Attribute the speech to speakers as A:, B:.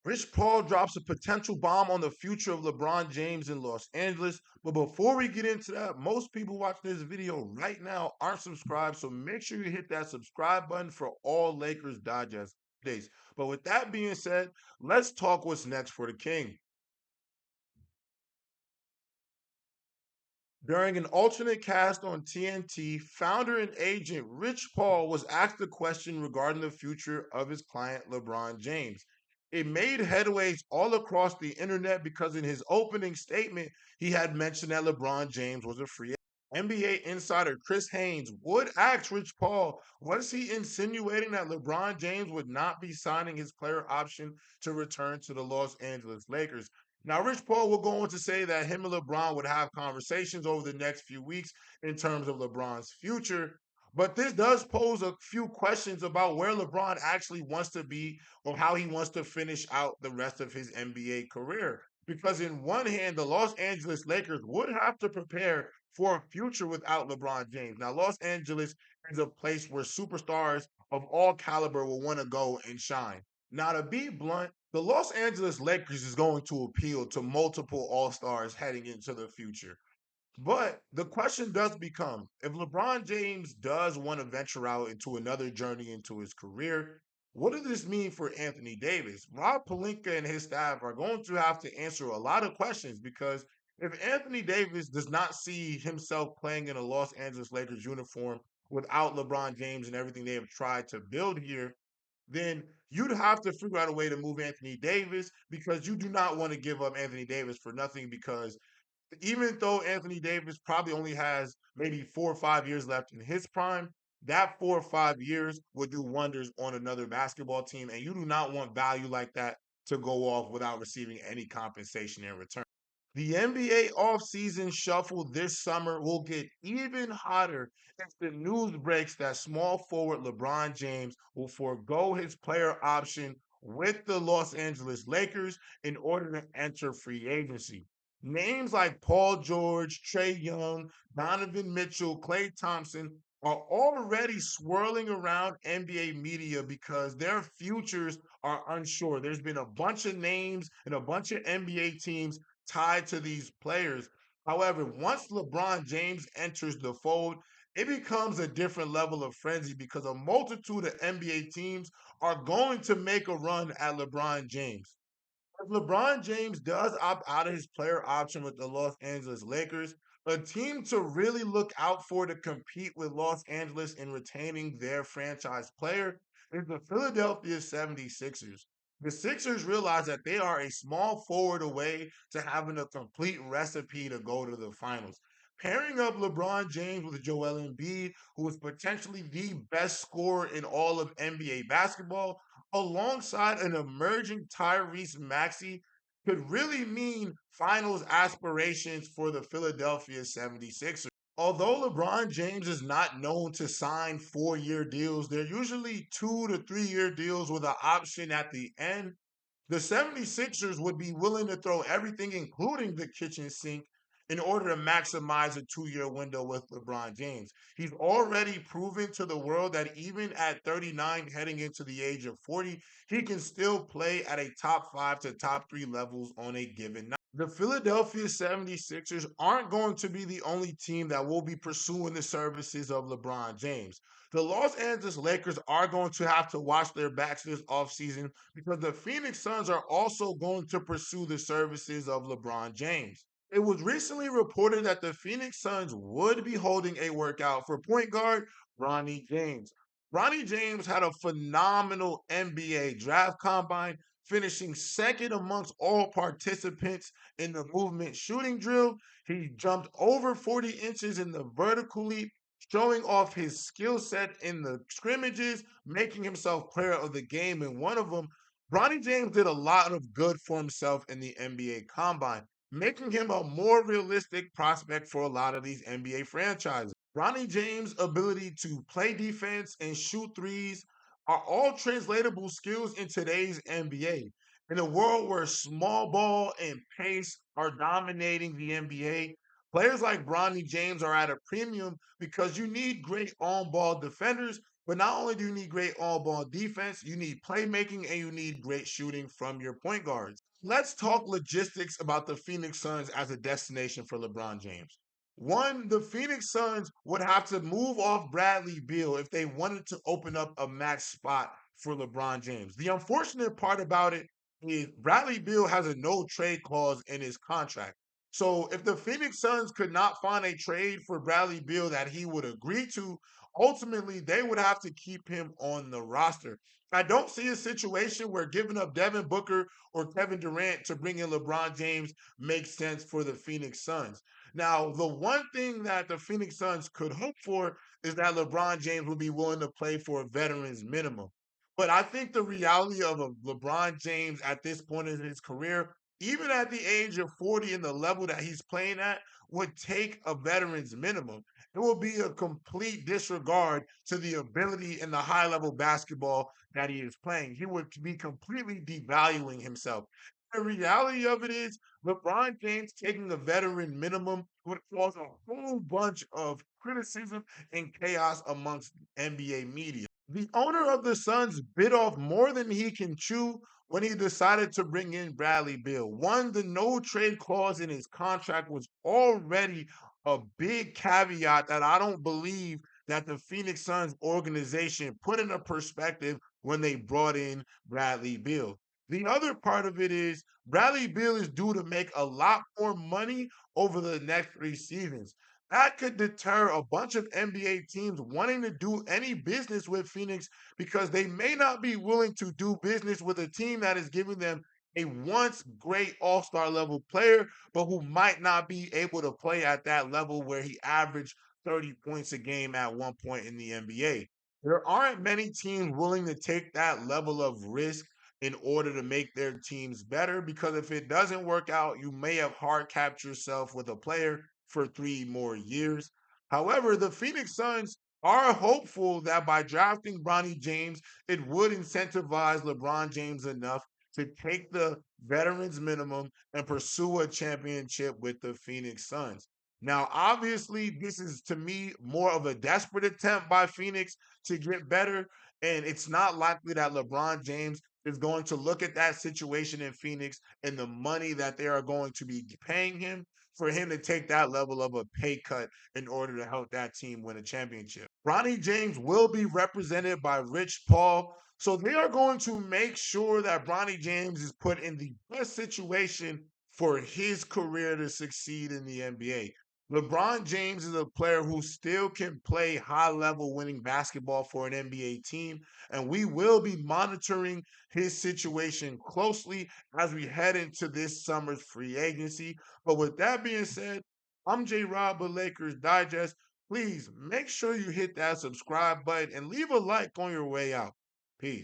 A: Rich Paul drops a potential bomb on the future of LeBron James in Los Angeles. But before we get into that, most people watching this video right now aren't subscribed. So make sure you hit that subscribe button for all Lakers Digest updates. But with that being said, let's talk what's next for the King. During an alternate cast on TNT, founder and agent Rich Paul was asked a question regarding the future of his client LeBron James. It made headways all across the internet because in his opening statement, he had mentioned that LeBron James was a free agent. NBA insider Chris Haynes would ask Rich Paul, was he insinuating that LeBron James would not be signing his player option to return to the Los Angeles Lakers? Now, Rich Paul will go on to say that him and LeBron would have conversations over the next few weeks in terms of LeBron's future. But this does pose a few questions about where LeBron actually wants to be or how he wants to finish out the rest of his NBA career. Because, in one hand, the Los Angeles Lakers would have to prepare for a future without LeBron James. Now, Los Angeles is a place where superstars of all caliber will want to go and shine. Now, to be blunt, the Los Angeles Lakers is going to appeal to multiple All Stars heading into the future. But the question does become if LeBron James does want to venture out into another journey into his career, what does this mean for Anthony Davis? Rob Pelinka and his staff are going to have to answer a lot of questions because if Anthony Davis does not see himself playing in a Los Angeles Lakers uniform without LeBron James and everything they have tried to build here, then you'd have to figure out a way to move Anthony Davis because you do not want to give up Anthony Davis for nothing because even though Anthony Davis probably only has maybe 4 or 5 years left in his prime, that 4 or 5 years would do wonders on another basketball team. And you do not want value like that to go off without receiving any compensation in return. The NBA offseason shuffle this summer will get even hotter as the news breaks that small forward LeBron James will forego his player option with the Los Angeles Lakers in order to enter free agency. Names like Paul George, Trey Young, Donovan Mitchell, Klay Thompson are already swirling around NBA media because their futures are unsure. There's been a bunch of names and a bunch of NBA teams tied to these players. However, once LeBron James enters the fold, it becomes a different level of frenzy because a multitude of NBA teams are going to make a run at LeBron James. If LeBron James does opt out of his player option with the Los Angeles Lakers, a team to really look out for to compete with Los Angeles in retaining their franchise player is the Philadelphia 76ers. The Sixers realize that they are a small forward away to having a complete recipe to go to the finals. Pairing up LeBron James with Joel Embiid, who is potentially the best scorer in all of NBA basketball, alongside an emerging Tyrese Maxey could really mean finals aspirations for the Philadelphia 76ers. Although LeBron James is not known to sign 4 year deals, they're usually 2 to 3 year deals with an option at the end. The 76ers would be willing to throw everything, including the kitchen sink, in order to maximize a 2 year window with LeBron James. He's already proven to the world that even at 39, heading into the age of 40, he can still play at a top five to top three levels on a given night. The Philadelphia 76ers aren't going to be the only team that will be pursuing the services of LeBron James. The Los Angeles Lakers are going to have to watch their backs this offseason because the Phoenix Suns are also going to pursue the services of LeBron James. It was recently reported that the Phoenix Suns would be holding a workout for point guard Bronny James. Bronny James had a phenomenal NBA draft combine, finishing second amongst all participants in the movement shooting drill. He jumped over 40 inches in the vertical leap, showing off his skill set in the scrimmages, making himself player of the game in one of them. Bronny James did a lot of good for himself in the NBA combine, making him a more realistic prospect for a lot of these NBA franchises. Bronny James' ability to play defense and shoot threes are all translatable skills in today's NBA. In a world where small ball and pace are dominating the NBA, players like Bronny James are at a premium because you need great on ball defenders But not only do you need great all ball defense, you need playmaking and you need great shooting from your point guards. Let's talk logistics about the Phoenix Suns as a destination for LeBron James. One, the Phoenix Suns would have to move off Bradley Beal if they wanted to open up a max spot for LeBron James. The unfortunate part about it is Bradley Beal has a no trade clause in his contract. So if the Phoenix Suns could not find a trade for Bradley Beal that he would agree to, ultimately they would have to keep him on the roster. I don't see a situation where giving up Devin Booker or Kevin Durant to bring in LeBron James makes sense for the Phoenix Suns. Now, the one thing that the Phoenix Suns could hope for is that LeBron James will be willing to play for a veteran's minimum. But I think the reality of a LeBron James at this point in his career, even at the age of 40 and the level that he's playing at, would take a veteran's minimum. It will be a complete disregard to the ability and the high level basketball that he is playing. He would be completely devaluing himself. The reality of it is, LeBron James taking a veteran minimum would cause a whole bunch of criticism and chaos amongst NBA media. The owner of the Suns bit off more than he can chew when he decided to bring in Bradley Beal. One, the no trade clause in his contract was already a big caveat that I don't believe that the Phoenix Suns organization put into perspective when they brought in Bradley Beal. The other part of it is Bradley Beal is due to make a lot more money over the next 3 seasons. That could deter a bunch of NBA teams wanting to do any business with Phoenix because they may not be willing to do business with a team that is giving them a once great all star level player, but who might not be able to play at that level where he averaged 30 points a game at one point in the NBA. There aren't many teams willing to take that level of risk in order to make their teams better because if it doesn't work out, you may have hard capped yourself with a player for 3 more years. However, the Phoenix Suns are hopeful that by drafting Bronny James, it would incentivize LeBron James enough to take the veterans minimum and pursue a championship with the Phoenix Suns. Now, obviously, this is to me more of a desperate attempt by Phoenix to get better. And it's not likely that LeBron James is going to look at that situation in Phoenix and the money that they are going to be paying him for him to take that level of a pay cut in order to help that team win a championship. Bronny James will be represented by Rich Paul. So they are going to make sure that Bronny James is put in the best situation for his career to succeed in the NBA. LeBron James is a player who still can play high level winning basketball for an NBA team, and we will be monitoring his situation closely as we head into this summer's free agency. But with that being said, I'm JayRob of Lakers Digest. Please make sure you hit that subscribe button and leave a like on your way out. Peace.